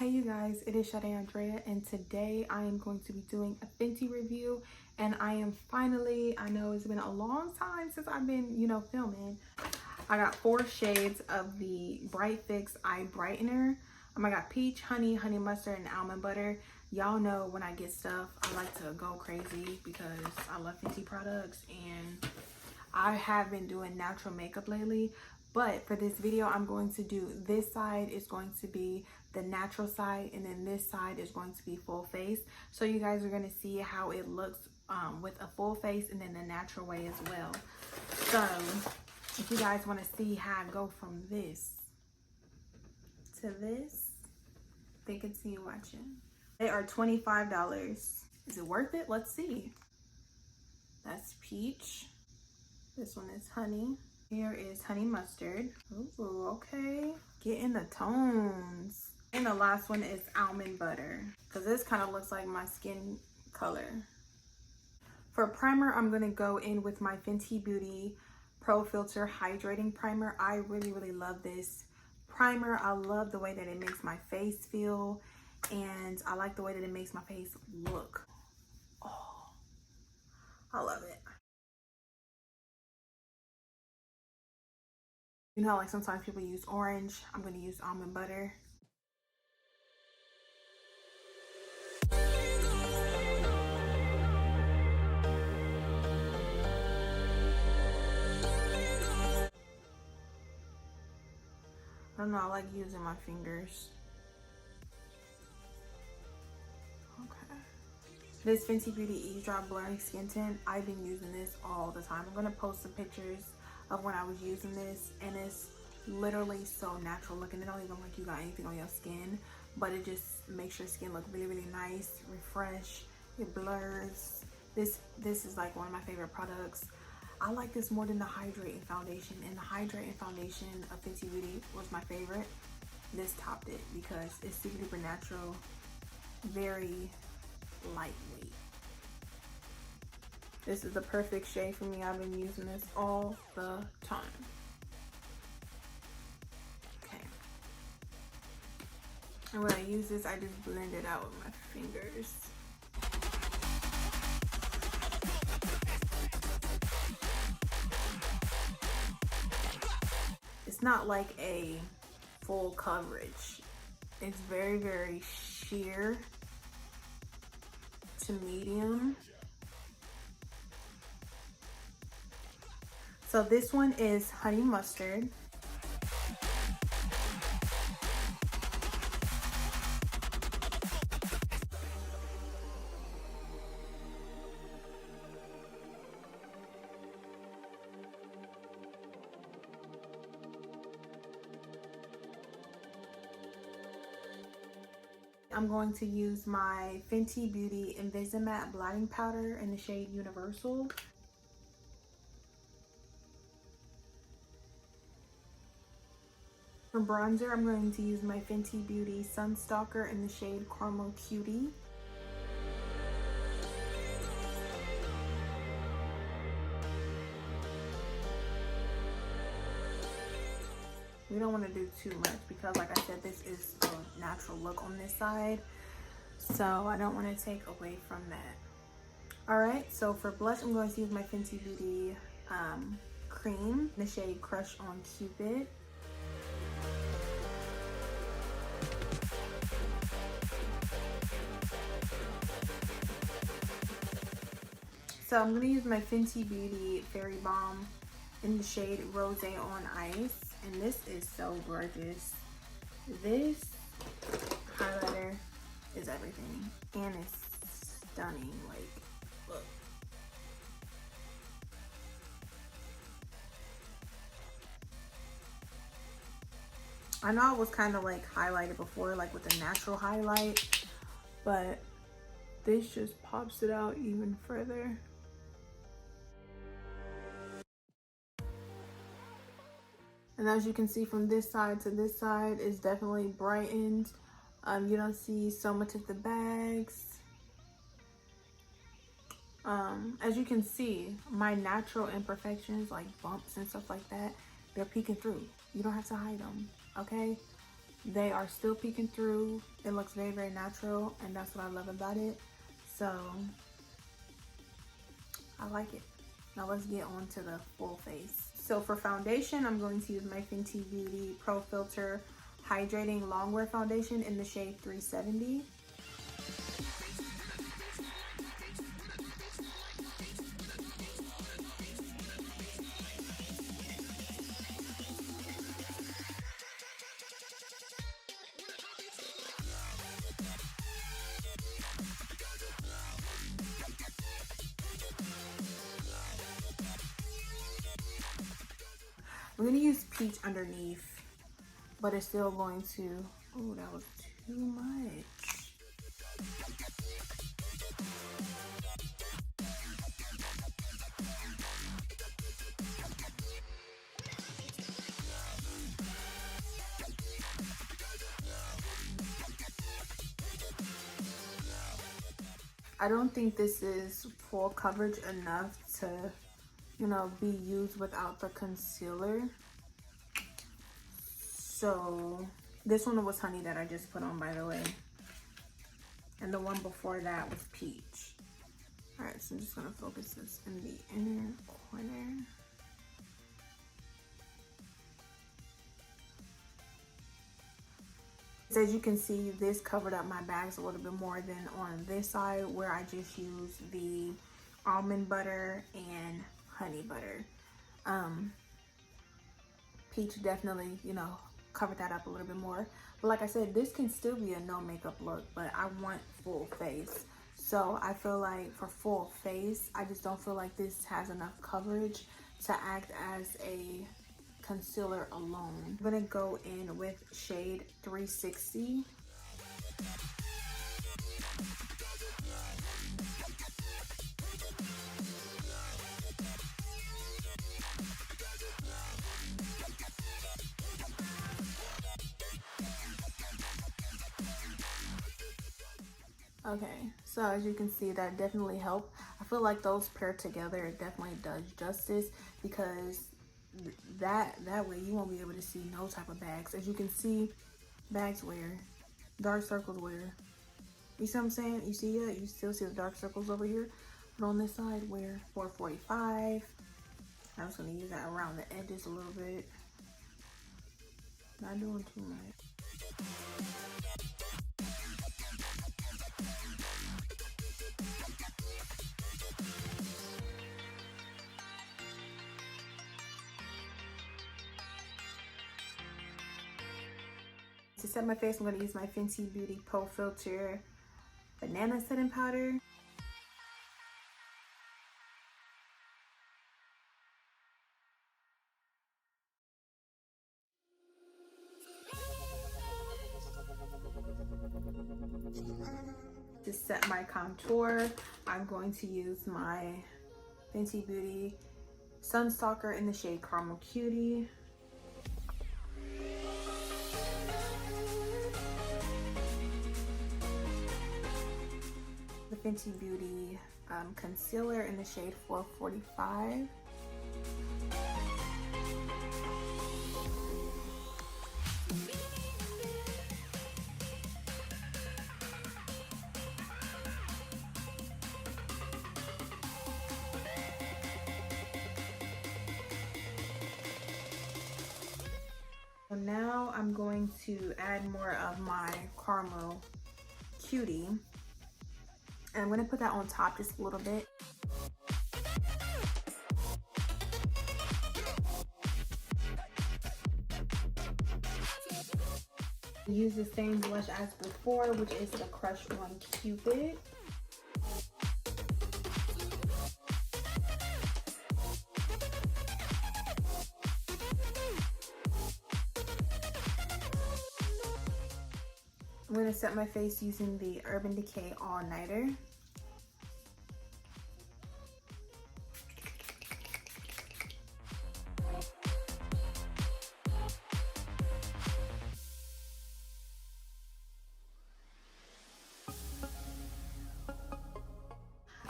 Hey you guys, it is Sade Andrea, and today I am going to be doing a Fenty review. And I am finally, I know it's been a long time since I've been, filming. I got 4 shades of the Bright Fix Eye Brightener. I got peach, honey mustard, and almond butter. Y'all know when I get stuff, I like to go crazy because I love Fenty products, and I have been doing natural makeup lately. But for this video, I'm going to do this side is going to be the natural side, and then this side is going to be full face. So you guys are going to see how it looks with a full face and then the natural way as well. So if you guys want to see how I go from this to this, they continue watching. They are $25. Is it worth it? Let's see. That's peach. This one is honey. Here is honey mustard. Ooh, okay. Getting the tones. And the last one is almond butter, because this kind of looks like my skin color. For primer, I'm going to go in with my Fenty Beauty Pro Filt'r Hydrating Primer. I really love this primer. I love the way that it makes my face feel, and I like the way that it makes my face look. Oh, I love it. You know, like sometimes people use orange. I'm going to use almond butter. I don't know, I like using my fingers. Okay. This Fenty Beauty Eavesdrop Blurry Skin Tint, I've been using this all the time. I'm going to post some pictures of when I was using this, and it's literally so natural looking. It don't even look like you got anything on your skin, but it just makes your skin look really nice, refresh. It blurs. This is like one of my favorite products. I like this more than the Hydrating foundation, and the Hydrating foundation of Fenty Beauty was my favorite. This topped it because it's super natural, very lightweight. This is the perfect shade for me. I've been using this all the time. Okay. And when I use this, I just blend it out with my fingers. It's not like a full coverage. It's very sheer to medium. So this one is honey mustard. I'm going to use my Fenty Beauty Invisimatte blotting powder in the shade Universal. For bronzer, I'm going to use my Fenty Beauty Stalkr in the shade Caramel Cutie. We don't want to do too much because, like I said, this is a natural look on this side, so I don't want to take away from that. Alright, so for blush, I'm going to use my Fenty Beauty cream in the shade Crush on Cupid. So I'm going to use my Fenty Beauty Fairy Balm in the shade Rose on Ice. And this is so gorgeous. This highlighter is everything. And it's stunning. Like, look. I know I was kind of like highlighted before, like with a natural highlight, but this just pops it out even further. And as you can see from this side to this side, it's definitely brightened. You don't see so much of the bags. As you can see, my natural imperfections like bumps and stuff like that, they're peeking through. You don't have to hide them, okay? they are still peeking through. It looks very, very natural, and that's what I love about it. So I like it. Now let's get on to the full face. So for foundation, I'm going to use my Fenty Beauty Pro Filt'r Hydrating Longwear Foundation in the shade 370. I'm going to use peach underneath, but it's still going to, oh, that was too much. I don't think this is full coverage enough to, you know, be used without the concealer. So this one was honey that I just put on, by the way, and the one before that was peach. All right, so I'm just gonna focus this in the inner corner. As you can see, this covered up my bags a little bit more than on this side where I just used the almond butter and honey butter. Peach definitely, you know, covered that up a little bit more. But like I said, this can still be a no makeup look, but I want full face. So I feel like for full face, I just don't feel like this has enough coverage to act as a concealer alone. I'm gonna go in with shade 360. Okay, so as you can see, that definitely helped. I feel like those paired together, it definitely does justice, because that way you won't be able to see no type of bags. As you can see, bags where, dark circles where, you see what I'm saying? You see it? You still see the dark circles over here, but on this side where 445. I'm just gonna use that around the edges a little bit. Not doing too much. To set my face, I'm going to use my Fenty Beauty Pro Filt'r Banana Setting Powder. To set my contour, I'm going to use my Fenty Beauty Sun Stalkr in the shade Caramel Cutie. The Fenty Beauty concealer in the shade 445. So now I'm going to add more of my Caramel Cutie. And I'm going to put that on top just a little bit. Use the same blush as before, which is the Crush on Cupid. I'm going to set my face using the Urban Decay All Nighter.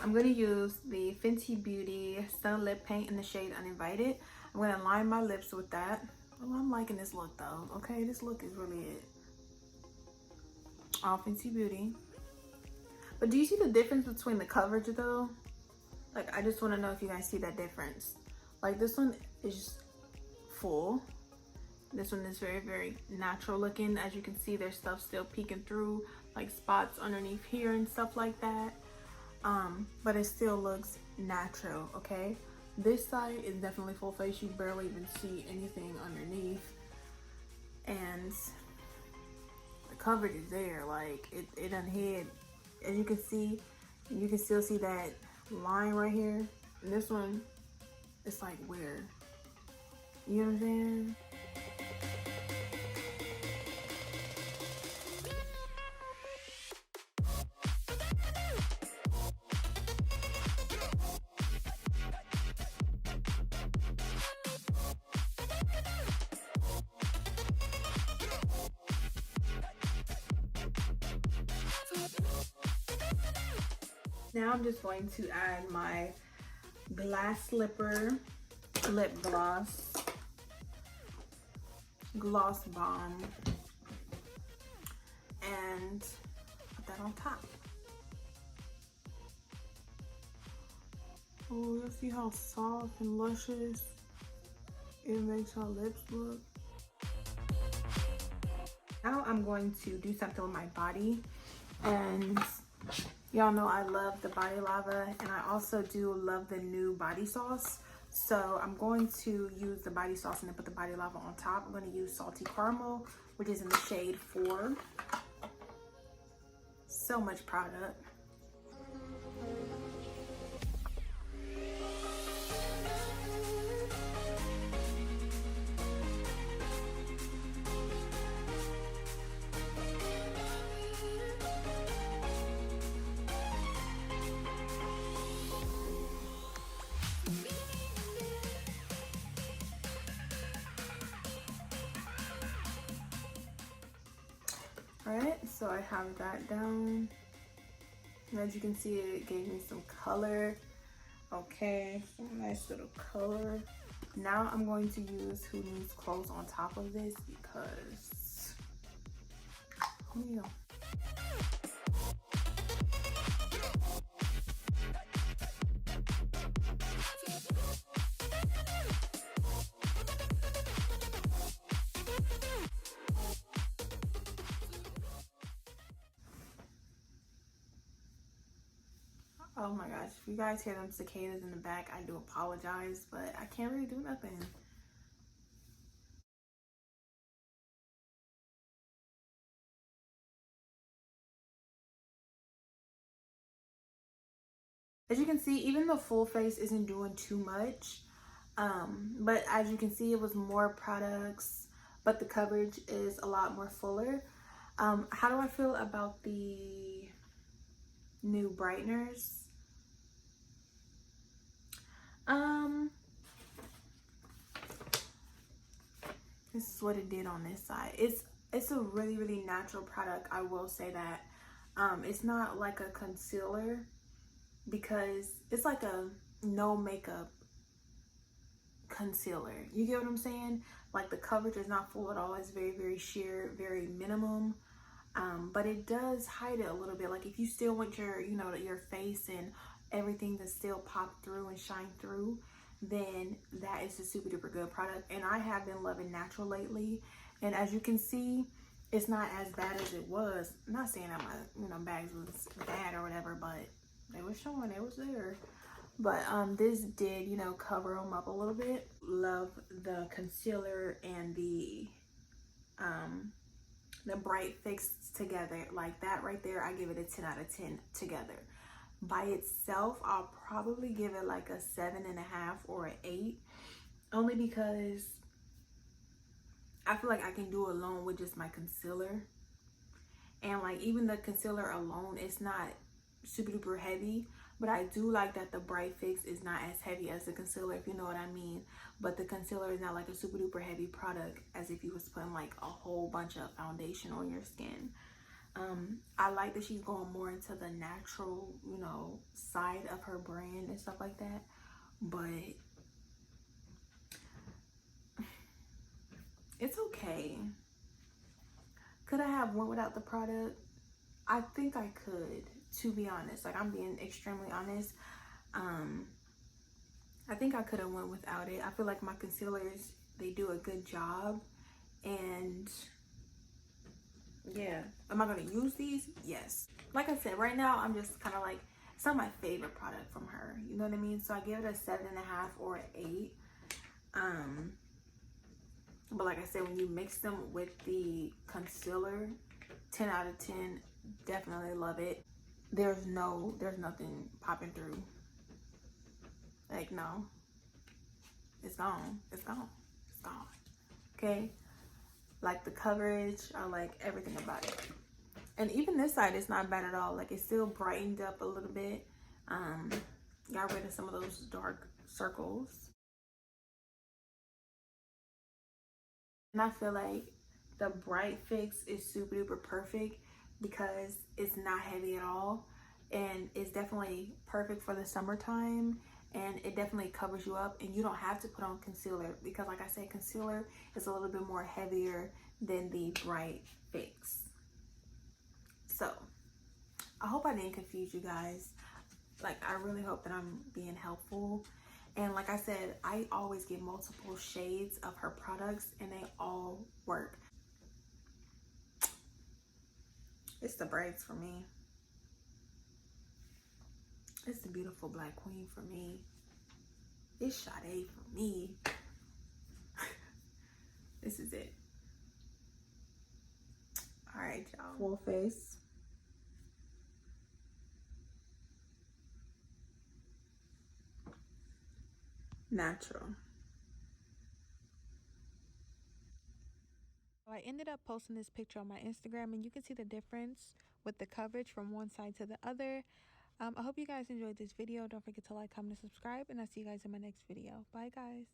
I'm going to use the Fenty Beauty Sun Lip Paint in the shade Uninvited. I'm going to line my lips with that. Oh, I'm liking this look though. Okay, this look is really it. All Fenty Beauty. But do you see the difference between the coverage though? Like, I just want to know if you guys see that difference. Like, this one is full. This one is very, very natural looking. As you can see, there's stuff still peeking through, like spots underneath here and stuff like that. But it still looks natural, okay? This side is definitely full face. You barely even see anything underneath. And the coverage is there. Like, it done hid. As you can see, you can still see that line right here. And this one, it's like where? You know what I'm saying? Now I'm just going to add my Glass Slipper lip gloss, Gloss Bomb, and put that on top. Oh, you'll see how soft and luscious it makes our lips look. Now I'm going to do something with my body, and y'all know I love the Body Lava, and I also do love the new body sauce. So I'm going to use the body sauce and then put the Body Lava on top. I'm going to use Salty Caramel, which is in the shade 4. So much product. Alright, so I have that down. And as you can see, it gave me some color. Okay, some nice little color. Now I'm going to use Who Needs Clothes on top of this because, you know. Oh my gosh, if you guys hear them cicadas in the back, I do apologize, but I can't really do nothing. As you can see, even the full face isn't doing too much, but as you can see, it was more products, but the coverage is a lot more fuller. How do I feel about the new Brighteners? This is what it did on this side. It's a really, really natural product. I will say that. It's not like a concealer because it's like a no makeup concealer. You get what I'm saying? Like, the coverage is not full at all. It's very, very sheer, very minimum. But it does hide it a little bit. Like, if you still want your, you know, your face and everything to still pop through and shine through, then that is a super duper good product. And I have been loving natural lately, and as you can see, it's not as bad as it was. I'm not saying that my, you know, bags was bad or whatever, but they were showing, it was there. But this did, you know, cover them up a little bit. Love the concealer and the Bright Fix together. Like, that right there, I give it a 10 out of 10 together. By itself, I'll probably give it like a 7.5 or an 8, only because I feel like I can do alone with just my concealer. And like, even the concealer alone, it's not super duper heavy, but I do like that the Bright Fix is not as heavy as the concealer, if you know what I mean. But the concealer is not like a super duper heavy product as if you was putting like a whole bunch of foundation on your skin. I like that she's going more into the natural, you know, side of her brand and stuff like that. But it's okay. Could I have went without the product? I think I could, to be honest. Like, I'm being extremely honest. I think I could have went without it. I feel like my concealers, they do a good job. And yeah, am I gonna use these? Yes. Like I said, right now I'm just kind of like, it's not my favorite product from her, you know what I mean? So I give it a 7.5 or an 8. But like I said, when you mix them with the concealer, 10 out of 10, definitely love it. There's nothing popping through. Like, no, it's gone, it's gone, it's gone. Okay, like the coverage, I like everything about it. And even this side is not bad at all. Like, it's still brightened up a little bit. Got rid of some of those dark circles. And I feel like the Bright Fix is super duper perfect because it's not heavy at all. And it's definitely perfect for the summertime. And it definitely covers you up. And you don't have to put on concealer because, like I said, concealer is a little bit more heavier than the Bright Fix. So, I hope I didn't confuse you guys. Like, I really hope that I'm being helpful. And like I said, I always get multiple shades of her products and they all work. It's the braids for me. It's the beautiful Black Queen for me. It's Sade for me. This is it. All right, y'all. Full face. Natural. I ended up posting this picture on my Instagram and you can see the difference with the coverage from one side to the other. I hope you guys enjoyed this video. Don't forget to like, comment, and subscribe, and I'll see you guys in my next video. Bye, guys.